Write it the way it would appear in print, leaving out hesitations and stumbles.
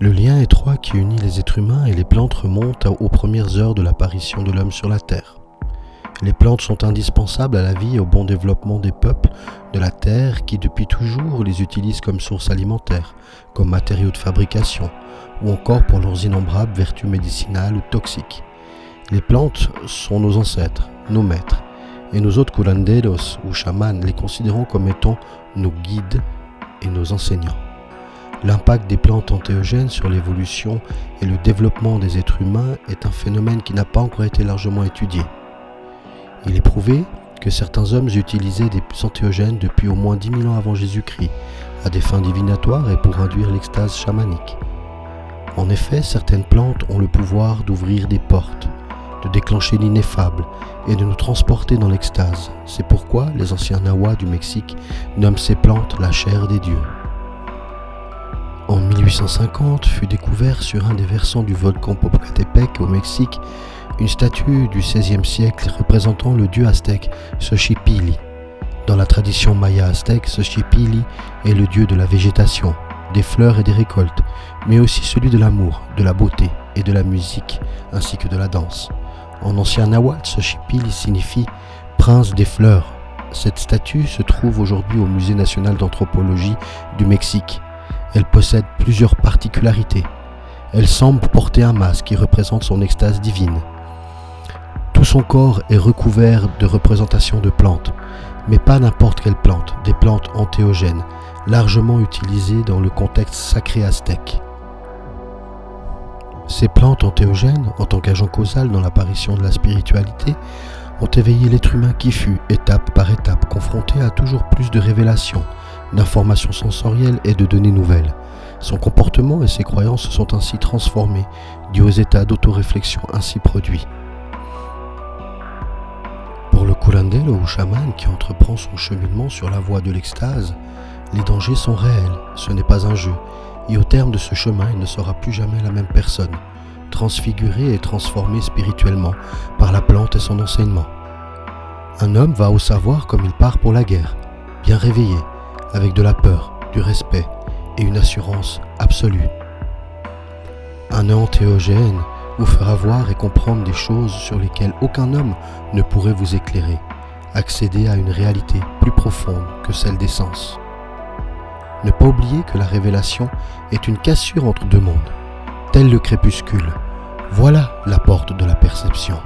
Le lien étroit qui unit les êtres humains et les plantes remonte aux premières heures de l'apparition de l'homme sur la Terre. Les plantes sont indispensables à la vie et au bon développement des peuples de la Terre qui depuis toujours les utilisent comme source alimentaire, comme matériaux de fabrication ou encore pour leurs innombrables vertus médicinales ou toxiques. Les plantes sont nos ancêtres, nos maîtres, et nous autres curanderos ou chamans les considérons comme étant nos guides et nos enseignants. L'impact des plantes entéogènes sur l'évolution et le développement des êtres humains est un phénomène qui n'a pas encore été largement étudié. Il est prouvé que certains hommes utilisaient des entéogènes depuis au moins 10 000 ans avant Jésus-Christ, à des fins divinatoires et pour induire l'extase chamanique. En effet, certaines plantes ont le pouvoir d'ouvrir des portes, de déclencher l'ineffable et de nous transporter dans l'extase. C'est pourquoi les anciens Nahuas du Mexique nomment ces plantes la chair des dieux. En 1850 fut découvert sur un des versants du volcan Popocatépetl au Mexique une statue du XVIe siècle représentant le dieu aztèque Xochipilli. Dans la tradition maya aztèque, Xochipilli est le dieu de la végétation, des fleurs et des récoltes, mais aussi celui de l'amour, de la beauté et de la musique, ainsi que de la danse. En ancien nahuatl, Xochipilli signifie « prince des fleurs ». Cette statue se trouve aujourd'hui au Musée national d'anthropologie du Mexique. Elle possède plusieurs particularités. Elle semble porter un masque qui représente son extase divine. Tout son corps est recouvert de représentations de plantes, mais pas n'importe quelle plante, des plantes entéogènes, largement utilisées dans le contexte sacré aztèque. Ces plantes entéogènes, en tant qu'agent causal dans l'apparition de la spiritualité, ont éveillé l'être humain qui fut, étape par étape, confronté à toujours plus de révélations, d'informations sensorielles et de données nouvelles. Son comportement et ses croyances se sont ainsi transformés, dus aux états d'autoréflexion ainsi produits. Pour le curandero ou chaman qui entreprend son cheminement sur la voie de l'extase, les dangers sont réels, ce n'est pas un jeu, et au terme de ce chemin, il ne sera plus jamais la même personne, transfiguré et transformé spirituellement par la plante et son enseignement. Un homme va au savoir comme il part pour la guerre, bien réveillé, avec de la peur, du respect et une assurance absolue. Un entéogène vous fera voir et comprendre des choses sur lesquelles aucun homme ne pourrait vous éclairer, accéder à une réalité plus profonde que celle des sens. Ne pas oublier que la révélation est une cassure entre deux mondes, tel le crépuscule. Voilà la porte de la perception.